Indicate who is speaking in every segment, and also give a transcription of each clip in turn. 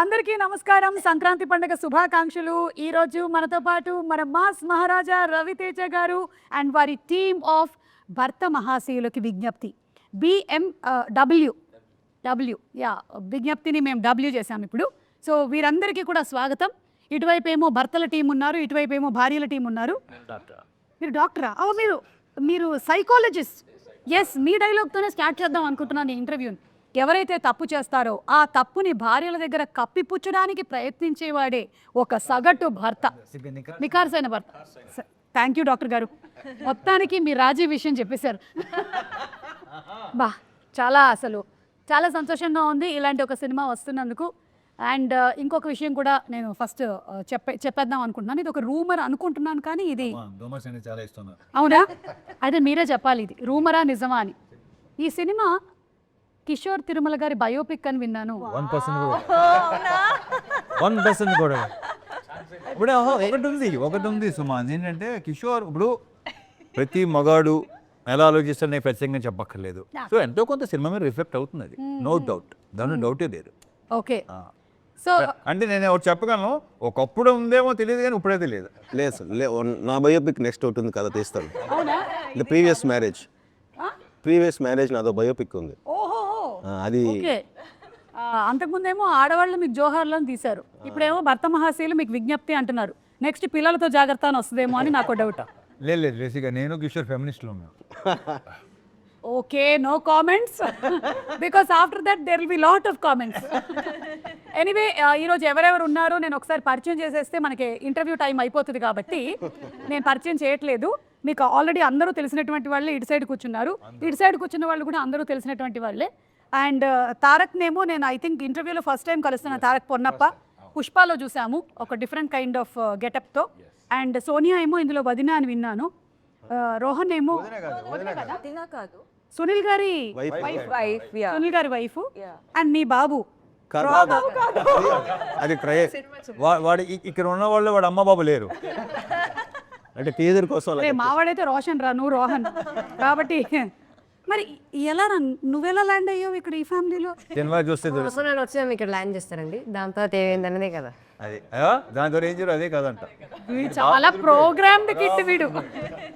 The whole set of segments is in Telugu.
Speaker 1: అందరికీ నమస్కారం. సంక్రాంతి పండుగ శుభాకాంక్షలు. ఈ రోజు మనతో పాటు మన మాస్ మహారాజా రవితేజ గారు అండ్ వారి టీమ్ ఆఫ్ భర్త మహాశయులకి విజ్ఞప్తి BMW విజ్ఞప్తిని మేము W చేసాం ఇప్పుడు. సో వీరందరికీ కూడా స్వాగతం. ఇటువైపు ఏమో భర్తల టీం ఉన్నారు, ఇటువైపు ఏమో భార్యల టీం ఉన్నారు. మీరు డాక్టరా? మీరు సైకాలజిస్ట్. ఎస్, మీ డైలాగ్తోనే స్టార్ట్ చేద్దాం అనుకుంటున్నాను ఈ ఇంటర్వ్యూని. ఎవరైతే తప్పు చేస్తారో ఆ తప్పుని భార్యల దగ్గర కప్పిపుచ్చడానికి ప్రయత్నించేవాడే ఒక సగటు భర్త, నికార్సైన భర్త. థ్యాంక్ యూ డాక్టర్ గారు, మొత్తానికి మీ రాజీ విషయం చెప్పేశారు. చాలా సంతోషంగా ఉంది ఇలాంటి ఒక సినిమా వస్తున్నందుకు. అండ్ ఇంకొక విషయం కూడా నేను ఫస్ట్ చెప్పేద్దాం అనుకుంటున్నాను. ఇది ఒక రూమర్ అనుకుంటున్నాను, కానీ ఇది అవునా? అయితే మీరే చెప్పాలి, ఇది రూమరా నిజమా అని. ఈ సినిమా కిషోర్ తిరుమల గారి బయోపిక్ అని విన్నాను.
Speaker 2: 1% కూడా ఇప్పుడు ఒకటి ఉంది సుమా. ఏంటంటే కిషోర్ ఇప్పుడు ప్రతి మగాడు ఎలా ఆలోచిస్తాడు నేను ప్రత్యేకంగా చెప్పక్కర్లేదు. సో ఎంతో కొంత సినిమా మీద రిఫ్లెక్ట్ అవుతుంది, అది నో డౌట్, దాని డౌటే లేదు.
Speaker 1: ఓకే, సో
Speaker 2: అంటే నేను ఒకటి చెప్పగలను, ఒకప్పుడు ఉందేమో తెలియదు కానీ ఇప్పుడే తెలియదు.
Speaker 3: లేదు నా బయోపిక్ నెక్స్ట్ ఒకటి ఉంది కదా, తీస్తాను.
Speaker 1: అవునా?
Speaker 3: ప్రీవియస్ మ్యారేజ్ నాదో బయోపిక్ ఉంది. అది
Speaker 1: ఓకే. అంతకుముందేమో ఆడవాళ్ళు మీకు జోహార్లను తీశారు, ఇప్పుడేమో భర్త మహాశయులు మీకు విజ్ఞప్తి అంటున్నారు. నెక్స్ట్ పిల్లలతో జాగ్రత్త అని వస్తుందేమో అని నాకు డౌట్.
Speaker 2: లేదు బేసిక్గా నేను కిషోర్ ఫెమినిస్ట్లో ఉన్నాను.
Speaker 1: Okay, no comments because after that there will be lot of comments. Anyway, ఈరోజు ఎవరెవరు ఉన్నారో నేను ఒకసారి పరిచయం చేసేస్తే మనకి ఇంటర్వ్యూ టైం అయిపోతుంది కాబట్టి నేను పరిచయం చేయట్లేదు. మీకు ఆల్రెడీ అందరూ తెలిసినటువంటి వాళ్ళే ఇటు సైడ్ కూర్చున్నారు, ఇటు సైడ్ కూర్చున్న వాళ్ళు కూడా అందరూ తెలిసినటువంటి వాళ్ళే. అండ్ తారక్నేమో నేను ఐ థింక్ ఇంటర్వ్యూలో ఫస్ట్ టైం కలుస్తున్నాను. తారక్ పొన్నప్ప పుష్పాలో చూసాము ఒక డిఫరెంట్ కైండ్ ఆఫ్ గెటప్తో. అండ్ సోనియా ఏమో ఇందులో వదిన అని విన్నాను. రోహన్ ఏమో సునీల్ గారి వైఫ్ అండ్ మీ బాబు.
Speaker 2: అది వాడు ఇక్కడ ఉన్న వాళ్ళు వాడు అమ్మ బాబు లేరు
Speaker 3: అంటే టీజర్ కోసం.
Speaker 1: మావాడైతే రోషన్ రా, నువ్వు రోహన్ కాబట్టి. మరి ఎలా నువ్వెలా ల్యాండ్ అయ్యావు ఇక్కడ ఈ ఫ్యామిలీలో?
Speaker 2: సినిమా చూస్తే
Speaker 4: నేను వచ్చాము ఇక్కడ ల్యాండ్ చేస్తారండి, దాని తర్వాత ఏమైందన్నదే కదా.
Speaker 2: అది దాంతో ఏం చేయరు, అదే కదంట.
Speaker 1: వీడు చాలా ప్రోగ్రామ్డ్ కిడ్, వీడు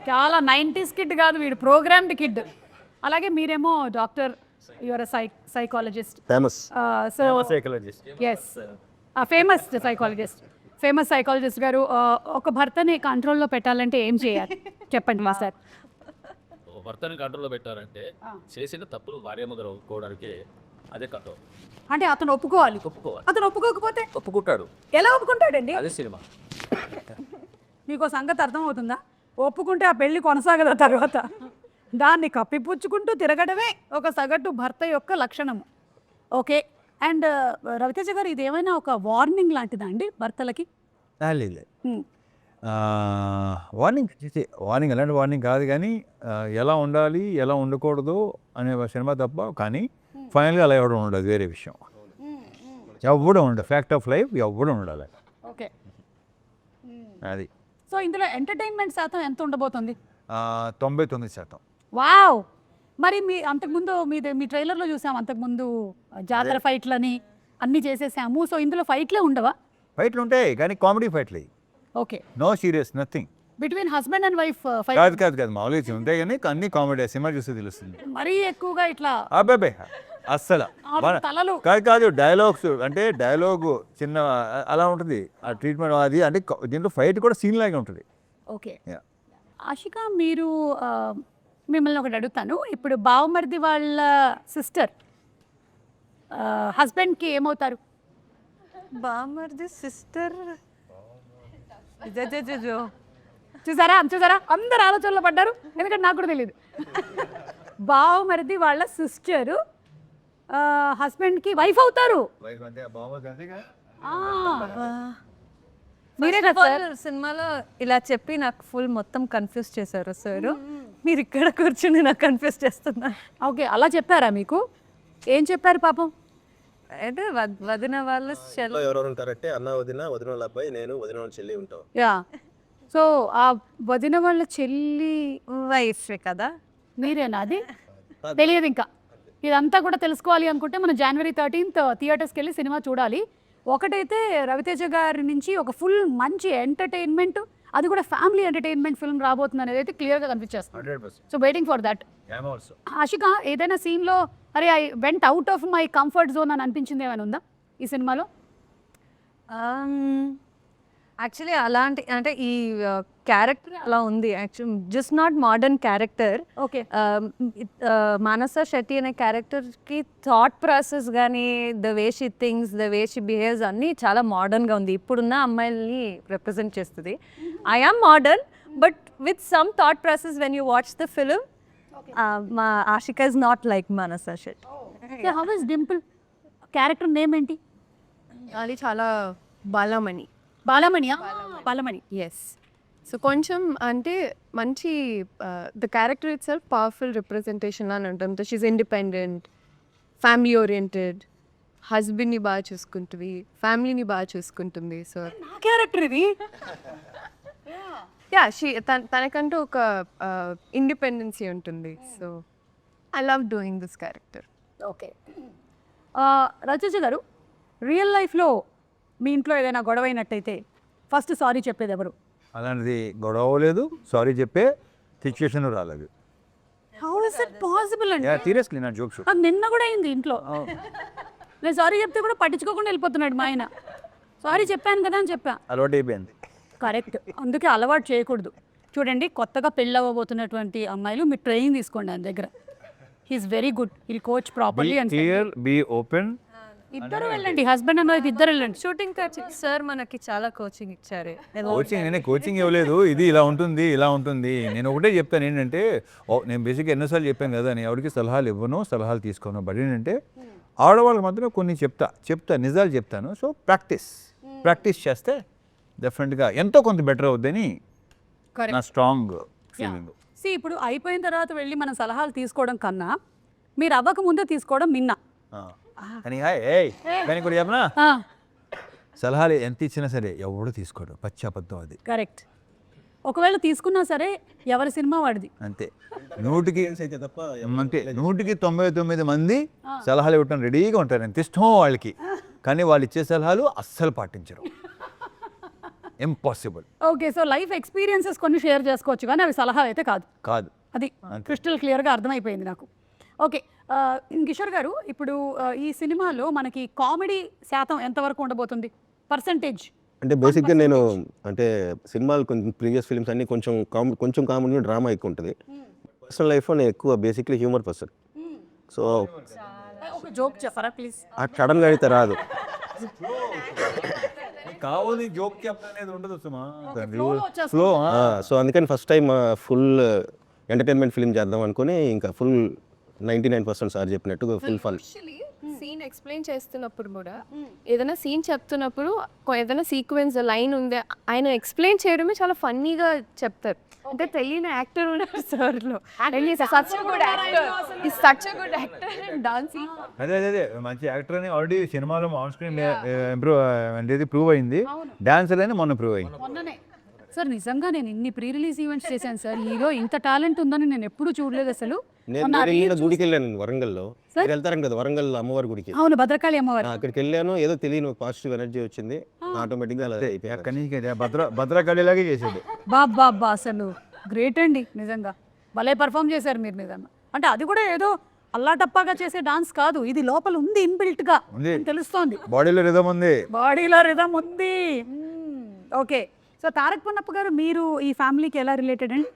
Speaker 1: చాలా 90s కిడ్ కాదు, వీడు ప్రోగ్రామ్డ్ కిడ్. అలాగే మీరేమో doctor, your psychologist,
Speaker 3: famous
Speaker 1: famous psychologist గారు. ఒక భర్తని కంట్రోల్లో పెట్టాలంటే ఏం చేయాలి చెప్పండి మా సార్.
Speaker 5: భర్తని కంట్రోల్లో పెట్టారంటే చేసిన తప్పులు భార్యమ్మ గారు ఒప్పుకోవడానికి అదే కంట్రోల్.
Speaker 1: అంటే అతను ఒప్పుకోవాలి. అతను ఒప్పుకోకపోతే
Speaker 5: ఒప్పుకుంటాడు.
Speaker 1: ఎలా ఒప్పుకుంటాడండి?
Speaker 5: అదే సినిమా.
Speaker 1: మీకు సంగతి అర్థమవుతుందా? ఒప్పుకుంటే ఆ పెళ్లి కొనసాగదా తర్వాత? దాన్ని కప్పిపుచ్చుకుంటూ తిరగడమే ఒక సగటు భర్త యొక్క లక్షణము. ఓకే. అండ్ రవితేజ గారు, ఇది ఏమైనా ఒక వార్నింగ్ లాంటిదా అండి భర్తలకి?
Speaker 2: లేదు, వార్నింగ్ అలాంటి వార్నింగ్ కాదు, కానీ ఎలా ఉండాలి ఎలా ఉండకూడదు అనే సినిమా తప్ప. కానీ ఫైనల్గా అలా ఎవడం ఉండదు, వేరే విషయం. ఎవడం ఉండదు, ఫ్యాక్ట్ ఆఫ్ లైఫ్ ఎవడం ఉండాలి.
Speaker 1: ఓకే,
Speaker 2: అది.
Speaker 1: సో ఇందులో ఎంటర్టైన్మెంట్ శాతం ఎంత ఉండబోతుంది?
Speaker 2: 99%.
Speaker 1: వావ్. మరి అంతకుముందు మీ ట్రైలర్లో చూసాం, అంతకుముందు జాతర ఫైట్లని అన్నీ చేసేసాము. సో ఇందులో ఫైట్లే ఉండవా?
Speaker 2: ఫైట్లు ఉంటాయి కానీ కామెడీ ఫైట్లు.
Speaker 1: Okay,
Speaker 2: no serious, nothing.
Speaker 1: Between husband and wife fight
Speaker 2: కాదు మామూలుగా ఉంటాయి కానీ అన్ని కామెడీ. సినిమా చూస్తే తెలుస్తుంది.
Speaker 1: మరీ ఎక్కువగా ఇట్లా
Speaker 2: అబ్బాయి అస్సలు
Speaker 1: తలలు
Speaker 2: కాదు. డైలాగ్స్ అంటే డైలాగ్ చిన్న అలా ఉంటుంది, ఆ ట్రీట్మెంట్ అది. అంటే దీంట్లో ఫైట్ కూడా సీన్ లాగా ఉంటుంది.
Speaker 1: ఓకే. ఆషిక, మీరు మిమ్మల్ని ఒకటి అడుగుతాను. ఇప్పుడు బావమరిది వాళ్ళ సిస్టర్ హస్బెండ్కి ఏమవుతారు?
Speaker 4: బామర్ది సిస్టర్
Speaker 1: చూసారా అందరు ఆలోచనలో పడ్డారు, ఎందుకంటే నాకు కూడా తెలియదు. బావమరిది వాళ్ళ సిస్టర్ హస్బెండ్కి వైఫ్ అవుతారు. మీరే కదా
Speaker 4: సినిమాలో ఇలా చెప్పి నాకు ఫుల్ మొత్తం కన్ఫ్యూజ్ చేశారు సార్. మీరు ఇక్కడ కూర్చుని నాకు కన్ఫ్యూజ్ చేస్తున్నారు.
Speaker 1: ఓకే, అలా చెప్పారా మీకు? ఏం చెప్పారు పాపం?
Speaker 4: అంటే వదిన వాళ్ళ
Speaker 3: ఎవరెవరు ఉంటారంటే అన్న వదిన వాళ్ళ అబ్బాయి, నేను వదిన వాళ్ళ చెల్లి ఉంటాం.
Speaker 1: యా. సో ఆ వదిన వాళ్ళ చెల్లి
Speaker 4: వైఫ్ కదా
Speaker 1: మీరేనా? అది తెలియదు ఇంకా. ఇదంతా కూడా తెలుసుకోవాలి అనుకుంటే మనం January 13th థియేటర్స్కి వెళ్ళి సినిమా చూడాలి. ఒకటైతే రవితేజ గారి నుంచి ఒక ఫుల్ మంచి ఎంటర్టైన్మెంట్, అది కూడా ఫ్యామిలీ ఎంటర్టైన్మెంట్ ఫిల్మ్ రాబోతుంది అనేది అయితే క్లియర్గా కనిపించేస్తుంది.
Speaker 2: 100%.
Speaker 1: So waiting for that.
Speaker 2: Also
Speaker 1: Ashika, ఏదైనా సీన్లో అరే I went out of my comfort zone అని అనిపించింది ఏమైనా ఉందా ఈ సినిమాలో?
Speaker 4: యాక్చువల్లీ అలాంటి అంటే ఈ క్యారెక్టర్ అలా ఉంది. Actual just not modern character.
Speaker 1: Okay.
Speaker 4: Manasa Shetty అనే క్యారెక్టర్కి థాట్ ప్రాసెస్ కానీ the way she things, the way she behaves అన్నీ చాలా మోడర్న్గా ఉంది. ఇప్పుడున్న అమ్మాయిల్ని రిప్రజెంట్ చేస్తుంది. I am modern but with some thought process when you watch the film. మా Ashika is not like Manasa Shetty.
Speaker 1: How is Dimple character name ఏంటి?
Speaker 6: అది చాలా బాలమణి.
Speaker 1: బాలమణియా? బాలమణి.
Speaker 6: ఎస్. సో కొంచెం అంటే మంచి the character it self powerful representation అని ఉంటుంది. షీఈ్ ఇండిపెండెంట్, ఫ్యామిలీ ఓరియంటెడ్, హస్బెండ్ని బాగా చూసుకుంటుంది, ఫ్యామిలీని బాగా చూసుకుంటుంది. సో
Speaker 1: నా క్యారెక్టర్ ఇది.
Speaker 6: యా, తనకంటూ ఒక ఇండిపెండెన్సీ ఉంటుంది. So I love doing this character.
Speaker 1: Okay. Rachana garu, real లైఫ్లో మీ ఇంట్లో ఏదైనా గొడవ అయినట్టయితే ఫస్ట్ సారీ చెప్పేది ఎవరు?
Speaker 2: అలాంటిది గొడవ లేదు, సారీ చెప్పే సిచ్యుయేషన్ రాలేదు.
Speaker 1: హౌ ఇస్ ఇట్ పాసిబుల్ అండి?
Speaker 2: సీరియస్లీ నా జోక్ షూట్.
Speaker 1: అది నిన్న కూడా అయింది ఇంట్లో. నేను సారీ చెప్తే కూడా పట్టించుకోకుండా వెళ్ళిపోతున్నాడు మా ఆయన. సారీ చెప్పాను కదా అని చెప్పా.
Speaker 2: అలవాటు అయిపోయింది.
Speaker 1: కరెక్ట్, అందుకే అలవాటు చేయకూడదు. చూడండి, కొత్తగా పెళ్ళి అవ్వబోతున్నటువంటి అమ్మాయిలు మీరు ట్రైనింగ్ తీసుకోండి ఆయన దగ్గర. He's very good, he'll coach properly. And
Speaker 2: clear, be open.
Speaker 1: ఇద్దరు వెళ్ళండి, హస్బెండ్ అండ్ వైఫ్ ఇద్దరు వెళ్ళండి.
Speaker 4: షూటింగ్ కోచింగ్ సార్ మనకి చాలా కోచింగ్ ఇచ్చారు.
Speaker 2: కోచింగ్ నేనే కోచింగ్ ఇవ్వలేదు. ఇది ఇలా ఉంటుంది, ఇలా ఉంటుంది. నేను ఒకటే చెప్తాను ఏంటంటే, నేను బేసిక్గా ఎన్నోసార్లు చెప్పాను కదా, నేను ఎవరికి సలహాలు ఇవ్వను, సలహాలు తీసుకోను. బట్ ఏంటంటే ఆడవాళ్ళకి మాత్రం కొన్ని చెప్తా నిజాలు చెప్తాను. సో ప్రాక్టీస్ చేస్తే డెఫినెట్గా ఎంతో కొంత బెటర్ అవుద్దని నా స్ట్రాంగ్ ఫీలింగ్.
Speaker 1: ఇప్పుడు అయిపోయిన తర్వాత వెళ్ళి మనం సలహాలు తీసుకోవడం కన్నా మీరు అవ్వక ముందే తీసుకోవడం మిన్నా.
Speaker 2: కానీ కానీ కూడా చెప్పనా, సలహాలు ఎంత ఇచ్చినా సరే ఎవడు తీసుకోడు, పచ్చి అబద్ధం అది.
Speaker 1: కరెక్ట్. ఒకవేళ తీసుకున్నా సరే ఎవరి సినిమా వాడిది.
Speaker 2: అంతే. 100కి
Speaker 3: అయితే తప్ప
Speaker 2: అంతే 100కి 99 మంది సలహాలు ఇవ్వటం రెడీగా ఉంటారు, ఎంత ఇష్టమో వాళ్ళకి. కానీ వాళ్ళు ఇచ్చే సలహాలు అస్సలు పాటించరు. Impossible.
Speaker 1: Okay, so life experiences కొన్ని షేర్ చేసుకోవచ్చు కానీ అవి సలహా అయితే కాదు. అది క్రిస్టల్ క్లియర్గా అర్థమైపోయింది నాకు. ఓకే, కిషోర్ గారు, ఇప్పుడు ఈ సినిమాలో మనకి కామెడీ శాతం ఎంతవరకు ఉండబోతుంది, పర్సంటేజ్?
Speaker 3: అంటే బేసిక్గా నేను అంటే సినిమాలు కొంచెం ప్రీవియస్ ఫిల్మ్స్ అన్ని కొంచెం కామెడీ, డ్రామా ఎక్కువ ఉంటుంది. పర్సనల్ లైఫ్లో నేను ఎక్కువ బేసిక్లీ హ్యూమర్ పర్సన్. సో
Speaker 1: ఒక జోక్ చెప్పరా ప్లీజ్?
Speaker 3: సడన్గా అయితే రాదు.
Speaker 2: కావాలి జోక్ చెప్పనేది ఉండదు సుమా.
Speaker 1: ఫ్లో.
Speaker 3: సో అందుకని first time full entertainment film చేద్దాం అనుకుని ఇంకా ఫుల్ 99% సార్ చెప్పినట్టు ఫుల్ ఫన్.
Speaker 6: సీన్ ఎక్స్ప్లెయిన్ చేస్తున్నప్పుడు కూడా ఏదైనా సీన్ చెప్తున్నప్పుడు ఏదైనా సీక్వెన్స్ లైన్ ఉంది, ఆయన ఎక్స్ప్లెయిన్ చేయడమే చాలా ఫన్నీగా చెప్తారు. అంటే తెలియని యాక్టర్ ఉన్నారు సార్లో. Such good actor dancing.
Speaker 2: అదే మంచి యాక్టర్ అని ఆల్రెడీ సినిమాలో ఆన్ స్క్రీన్ ఇంప్రూవ్ అనేది ప్రూవ్ అయింది. డాన్సర్ అని మొన్న ప్రూవ్ అయింది.
Speaker 1: మొన్ననే సార్, నిజంగా నేను ఇన్ని ప్రీ రిలీజ్ ఈవెంట్స్ చేశాను సార్, హీరో ఇంత టాలెంట్ ఉందని నేను ఎప్పుడూ చూడలేదు అసలు.
Speaker 3: నేను గుడికి వెళ్ళాను వరంగల్లో. మీరు వెళ్తారు కదా వరంగల్ అమ్మవారి గుడికి?
Speaker 1: అవును, భద్రకాళి అమ్మవారు.
Speaker 3: అక్కడికి వెళ్ళాను, ఏదో తెలియని పాజిటివ్ ఎనర్జీ వచ్చింది, ఆటోమేటిక్గా అలా అయిపోయాయి.
Speaker 2: అక్కడి నుంచి భద్రకాళిలాగే చేసాడు.
Speaker 1: బాబా అసలు గ్రేట్ అండి, నిజంగా భలే పర్ఫామ్ చేశారు మీరు నిజంగా. అంటే అది కూడా ఏదో అల్లాటప్పాగా చేసే డాన్స్ కాదు, ఇది లోపల ఉంది, ఇన్బిల్ట్ గా తెలుస్తోంది.
Speaker 2: బాడీలో రిథమ్ ఉంది.
Speaker 1: ఓకే, సో తారక్ పొన్నప్ప గారు, మీరు ఈ ఫ్యామిలీకి ఎలా రిలేటెడ్ అండి?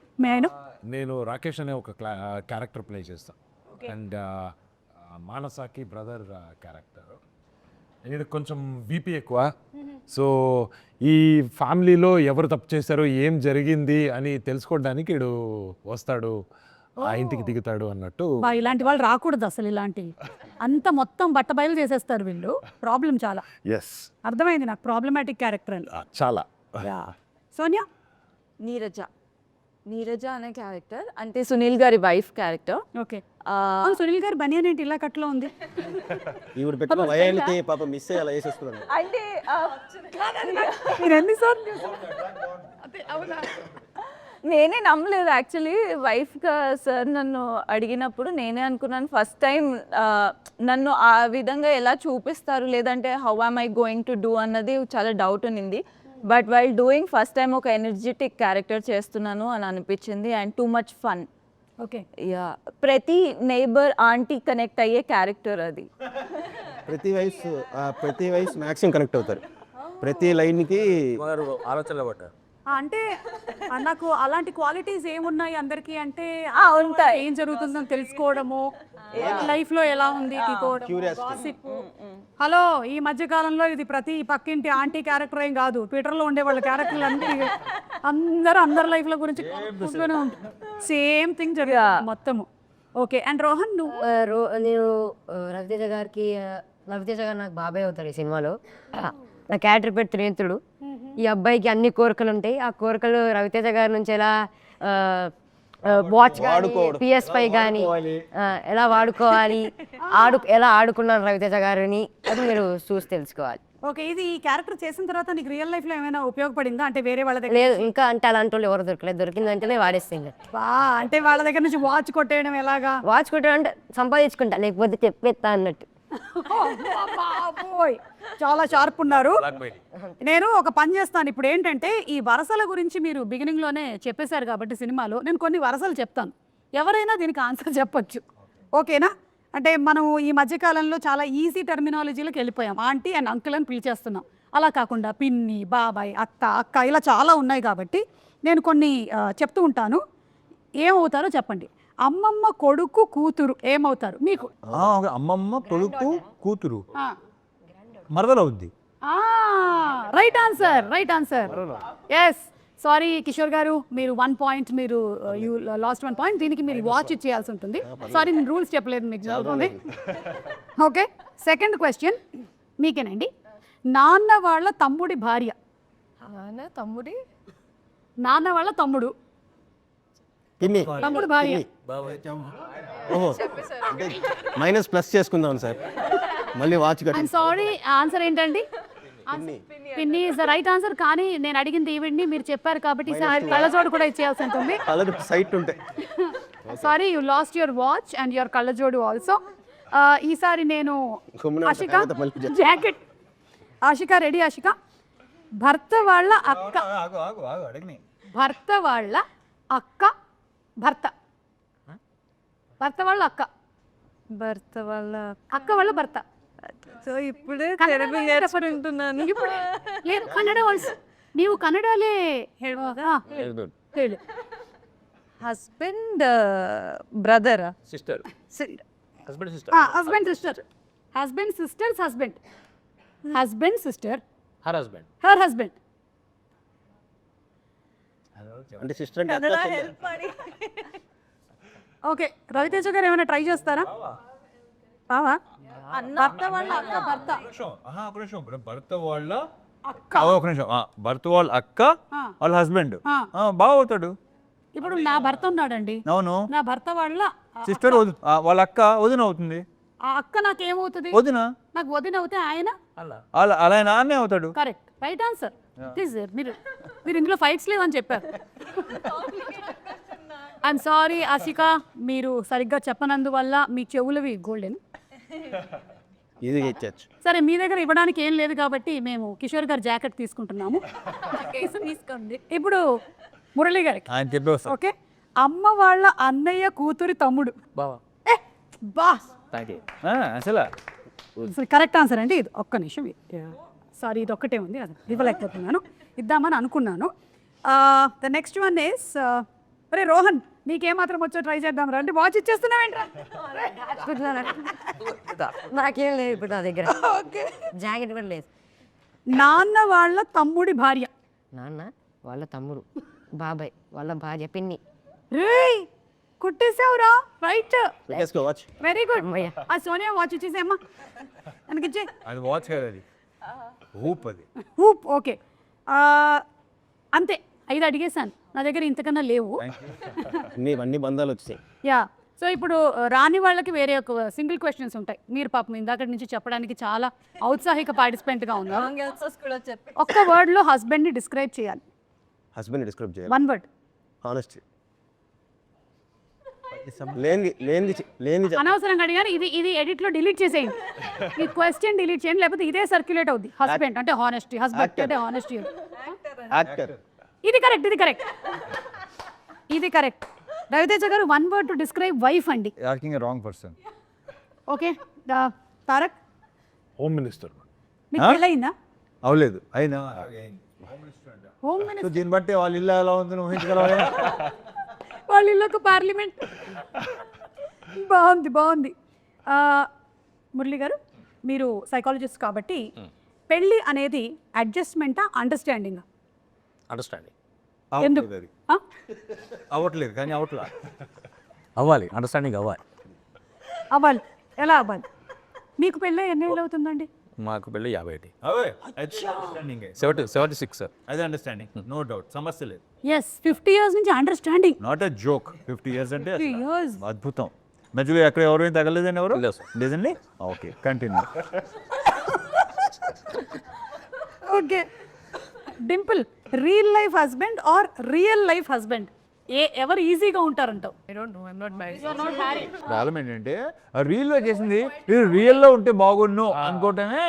Speaker 7: నేను రాకేష్ అనే ఒక క్యారెక్టర్ ప్లే చేస్తాను. అండ్ మానసాకి బ్రదర్ క్యారెక్టర్. ఇది కొంచెం బీపీ ఎక్కువ. సో ఈ ఫ్యామిలీలో ఎవరు తప్పు చేశారో, ఏం జరిగింది అని తెలుసుకోవడానికి వీడు వస్తాడు, ఆ ఇంటికి దిగుతాడు అన్నట్టు.
Speaker 1: ఇలాంటి వాళ్ళు రాకూడదు అసలు, ఇలాంటి అంత మొత్తం బట్టబయలు చేసేస్తారు వీళ్ళు. ప్రాబ్లం చాలా.
Speaker 7: ఎస్,
Speaker 1: అర్థమైంది నాకు, ప్రాబ్లమాటిక్ క్యారెక్టర్ అని.
Speaker 7: చాలా.
Speaker 1: సోనియా?
Speaker 8: నీరజ అనే క్యారెక్టర్ అంటే సునీల్ గారి వైఫ్ క్యారెక్టర్.
Speaker 1: ఓకే, సునీల్ గారి బనియన్ ఏంటి ఇలా కట్లో ఉంది?
Speaker 3: ఈవిడ పెట్టిన వయానికి పాప మిస్ అయ్యి అలా వేసేస్తున్నాను.
Speaker 8: అంటే
Speaker 1: మీరు ఎన్నిసార్లు? అవునా?
Speaker 8: నేనే నమ్మలేదు యాక్చువల్లీ వైఫ్గా సార్ నన్ను అడిగినప్పుడు నేనే అనుకున్నాను ఫస్ట్ టైం నన్ను ఆ విధంగా ఎలా చూపిస్తారు లేదంటే how am I going to do అన్నది చాలా డౌట్ ఉన్నింది. But while doing first time ఒక ఎనర్జెటిక్ క్యారెక్టర్ చేస్తున్నాను అని అనిపించింది and too much fun.
Speaker 1: Okay,
Speaker 8: yeah, ప్రతి నైబర్ ఆంటీ కనెక్ట్ అయ్యే క్యారెక్టర్ అది.
Speaker 3: ప్రతి వయసు మ్యాక్సిమం కనెక్ట్ అవుతారు. ప్రతి లైన్కి
Speaker 5: ఆలోచనలో పడ్డారు.
Speaker 1: అంటే నాకు అలాంటి క్వాలిటీస్ ఏమున్నాయి అందరికి అంటే
Speaker 8: ఉంటాయి.
Speaker 1: ఏం జరుగుతుందని తెలుసుకోవడము, లైఫ్ లో ఎలా ఉంది హలో ఈ మధ్య కాలంలో ఇది ప్రతి పక్కింటి ఆంటీ క్యారెక్టర్ ఏం కాదు, ట్విట్టర్ లో ఉండే వాళ్ళ క్యారెక్టర్లు అందరి లైఫ్ లో గురించి సేమ్ థింగ్ జరుగుతుంది మొత్తము. ఓకే, అండ్ రోహన్ నువ్వు?
Speaker 9: నేను రవితేజ గారికి రవితేజ గారు నాకు బాబాయ్ అవుతారు ఈ సినిమాలో. నా క్యారెక్టర్ పేరు త్రినేత్రుడు. ఈ అబ్బాయికి అన్ని కోరికలు ఉంటాయి. ఆ కోరికలు రవితేజ గారి నుంచి ఎలా వాచ్ కానీ PS5 కానీ ఎలా వాడుకోవాలి, ఎలా ఆడుకున్నారు రవితేజ గారిని అది మీరు చూసి తెలుసుకోవాలి.
Speaker 1: ఓకే, ఇది ఈ క్యారెక్టర్ చేసిన తర్వాత నీకు రియల్ లైఫ్ లో ఏమైనా ఉపయోగపడిందా? అంటే వేరే వాళ్ళ దగ్గర
Speaker 9: లేదు ఇంకా అంటే అలాంటి వాళ్ళు ఎవరు దొరకలేదు, దొరికిందంటేనే వాడేస్తాం.
Speaker 1: అంటే వాళ్ళ దగ్గర నుంచి వాచ్ కొట్టేయడం ఎలాగా?
Speaker 9: వాచ్ కొట్టాడంటే సంపాదించుకుంటా, లేకపోతే చెప్పేస్తా అన్నట్టు.
Speaker 1: చాలా షార్ప్ ఉన్నారు. నేను ఒక పని చేస్తాను ఇప్పుడు. ఏంటంటే ఈ వరసల గురించి మీరు బిగినింగ్ లోనే చెప్పేశారు కాబట్టి సినిమాలో నేను కొన్ని వరసలు చెప్తాను, ఎవరైనా దీనికి ఆన్సర్ చెప్పొచ్చు. ఓకేనా? అంటే మనం ఈ మధ్యకాలంలో చాలా ఈజీ టెర్మినాలజీలోకి వెళ్ళిపోయాం. ఆంటీ అండ్ అంకుల్ అని పిలిచేస్తున్నాం. అలా కాకుండా పిన్ని, బాబాయ్, అక్క ఇలా చాలా ఉన్నాయి కాబట్టి నేను కొన్ని చెప్తూ ఉంటాను. ఏమవుతారో చెప్పండి. అమ్మమ్మ కొడుకు కూతురు ఏమవుతారు మీకు?
Speaker 2: అమ్మమ్మ కొడుకు కూతురు మరదలవుద్ది.
Speaker 1: Right answer. Yes, sorry Kishore garu, మీరు 1 పాయింట్, మీరు యూ లాస్ట్ 1 పాయింట్. దీనికి మీరు వాచ్ ఇచ్చేయాల్సి ఉంటుంది. సారీ, నేను రూల్స్ చెప్పలేదు మీకు జరుగుతుంది. ఓకే, సెకండ్ క్వశ్చన్ మీకేనండి. నాన్న వాళ్ళ తమ్ముడి భార్య. నాన్న వాళ్ళ తమ్ముడు భార్య.
Speaker 3: ఓహో, మైనస్ ప్లస్ చేసుకుందాం సార్, మళ్ళీ వాచ్ కట్టి.
Speaker 1: సారీ, ఆన్సర్ ఏంటండి? పిన్ని ఇస్ ద రైట్ ఆన్సర్. కానీ నేను అడిగింది ఈవిడ్ని, మీరు చెప్పారు కాబట్టి కళ్ళజోడు కూడా ఇచ్చేయాల్సి ఉంటుంది.
Speaker 3: సైట్ ఉంటాయి.
Speaker 1: Sorry, you lost your watch and your కళ్ళజోడు ఆల్సో. ఈసారి నేను ఆశిక జాకెట్. ఆశిక రెడీ? ఆశిక, భర్త వాళ్ళ అక్క. భర్త వాళ్ళ అక్క. భర్త వాళ్ళ అక్క.
Speaker 4: భర్త వాళ్ళ
Speaker 1: అక్క వాళ్ళ భర్త.
Speaker 4: సో ఇప్పుడే తెలుగు నేర్చుకుంటున్నాను.
Speaker 1: ఇప్పుడు లేదు, కన్నడ వాయిస్. ನೀವು ಕನ್ನಡಲೇ ಹೇಳುವಾಗ ಹೇಳಿ.
Speaker 4: Husband brother
Speaker 5: sister, husband sister,
Speaker 1: husband sister, husband sister's husband, husband sister,
Speaker 5: her husband,
Speaker 1: her husband.
Speaker 3: అంటే సిస్టర్ అంటే
Speaker 1: ఓకే, రవితేజ గారు ఏమైనా ట్రై చేస్తారా? బావా, భర్త వాళ్ళ అక్క. భర్త
Speaker 2: భర్త వాళ్ళ అక్క. ఒక నిమిషం, భర్త వాళ్ళ అక్క వాళ్ళ హస్బెండ్ బాగా అవుతాడు.
Speaker 1: ఇప్పుడు నా భర్త ఉన్నాడండి.
Speaker 2: అవును,
Speaker 1: నా భర్త వాళ్ళ
Speaker 2: సిస్టర్ వాళ్ళ అక్క వదిన అవుతుంది.
Speaker 1: ఆ అక్క నాకేమవుతుంది?
Speaker 2: వదిన.
Speaker 1: నాకు వదిన అవుతే ఆయన
Speaker 2: అలా నాన్నే అవుతాడు.
Speaker 1: Correct, right answer. ప్లీజ్ మీరు ఇందులో ఫైట్స్ లేవని చెప్పారు. ఐఎమ్ సారీ ఆశిక, మీరు సరిగ్గా చెప్పనందువల్ల మీ చెవులవి గోల్డెన్.
Speaker 3: ఇది ఇచ్చచ్చు.
Speaker 1: సరే, మీ దగ్గర ఇవ్వడానికి ఏం లేదు కాబట్టి మేము కిషోర్ గారి జాకెట్ తీసుకుంటున్నాము. తీసుకోండి. ఇప్పుడు మురళి గారికి
Speaker 2: ఆయన చెప్పేస్తా.
Speaker 1: ఓకే, అమ్మ వాళ్ళ అన్నయ్య కూతురి తమ్ముడు.
Speaker 5: బావా.
Speaker 1: Boss,
Speaker 5: thank you.
Speaker 1: అసలు కరెక్ట్ ఆన్సర్ అండి ఇది. ఒక్క నిమిషం, సారీ ఇది ఒక్కటే ఉంది, అది ఇవ్వలేకపోతున్నాను. ఇద్దామని అనుకున్నాను. ద నెక్స్ట్ వన్ ఇస్, అరే రోహన్, నీకేమాత్రం వచ్చో ట్రై చేద్దాం రా. అంటే వాచ్ ఇచ్చేస్తున్నావేంట్రా?
Speaker 9: నాకేం లేదు ఇప్పుడు నా దగ్గర, జాకెట్ కూడా లేదు.
Speaker 1: నాన్న వాళ్ళ తమ్ముడి భార్య.
Speaker 9: నాన్న వాళ్ళ తమ్ముడు, బాబాయ్ వాళ్ళ భార్య పిన్ని.
Speaker 1: రేయ్, కొట్టేసావురా. Right,
Speaker 3: watch.
Speaker 1: Very good. ఆ సోనియా వాచ్ ఇచ్చేసేమ్మా, ನನಗಿచ్చే.
Speaker 2: అది వాచ్ కాదు, అది హూప్. అది
Speaker 1: హూప్. ఓకే, అంతే. 5 అడిగేశాను, నా దగ్గర ఇంతకన్నా లేవు.
Speaker 3: అన్ని బంధాలు వచ్చాయి.
Speaker 1: యా, సో ఇప్పుడు రాని వాళ్ళకి వేరే ఒక సింగిల్ క్వశ్చన్స్ ఉంటాయి. మీరు పాపం ఇందాక నుంచి చెప్పడానికి చాలా ఔత్సాహిక పార్టిసిపెంట్గా ఉన్నారు. ఒక్క వర్డ్లో హస్బెండ్ని డిస్క్రైబ్ చేయాలి.
Speaker 3: హస్బెండ్ డిస్క్రైబ్ చేయాలి.
Speaker 1: 1 word.
Speaker 3: హానెస్టీ లేని
Speaker 1: అనవసరంగా అడిగారు. ఇది ఎడిట్ లో డిలీట్ చేసేయండి. ఈ క్వశ్చన్ డిలీట్ చేయండి, లేకపోతే ఇదే సర్క్యులేట్ అవుద్ది. హస్బెండ్ అంటే హానెస్టీ, హస్బెండ్ అంటే హానెస్టీ.
Speaker 3: యాక్టర్
Speaker 1: ఇది కరెక్ట్, ఇది కరెక్ట్. రవితేజ గారు, 1 word టు డిస్క్రైబ్ వైఫ్ అండి.
Speaker 2: Acting wrong person.
Speaker 1: Okay, Tarak,
Speaker 7: home minister.
Speaker 1: మీకు పెళ్ళయిందా?
Speaker 2: అవలేదు అయినా.
Speaker 1: హోమ్
Speaker 2: సో
Speaker 1: మినిస్టర్
Speaker 2: దీన్ని బట్టి వాళ్ళ ఇల్లు ఎలా ఉందని ఊహించగలవా?
Speaker 1: వాళ్ళ ఇల్లు ఒక పార్లమెంట్. బాగుంది. మురళి గారు, మీరు సైకాలజిస్ట్ కాబట్టి పెళ్ళి అనేది అడ్జస్ట్మెంటా, అండర్స్టాండింగ్?
Speaker 5: అండర్స్టాండింగ్
Speaker 1: ఎందుకు?
Speaker 2: అవ్వట్లేదు అది. అవ్వట్లేదు కానీ అవట్లా.
Speaker 5: అవ్వాలి, అండర్స్టాండింగ్ అవ్వాలి.
Speaker 1: అవ్వాలి. ఎలా అవ్వాలి? మీకు పెళ్ళి ఎన్ని ఏళ్ళు అవుతుందండి?
Speaker 5: మాకు పెళ్ళి 51.
Speaker 2: అవే అండర్స్టాండింగ్.
Speaker 5: 76 సార్.
Speaker 2: అదే అండర్స్టాండింగ్, నో డౌట్, సమస్య లేదు.
Speaker 1: ఎస్, 50 years నుంచి understanding.
Speaker 2: Not a joke. 50 years అంటే
Speaker 1: 50 years.
Speaker 2: అద్భుతం. మధ్యలో ఎక్కడ ఎవరైనా తగలేదని ఎవరు
Speaker 5: లేదు సార్.
Speaker 2: లేదండి. Okay, continue.
Speaker 1: Okay, Dimple, real life husband or real life husband, ఎవరు ఈజీగా ఉంటారంటావు?
Speaker 2: ప్రాబ్లం ఏంటంటే రీల్లో చేసింది రియల్లో ఉంటే బాగున్ను అనుకోవటమే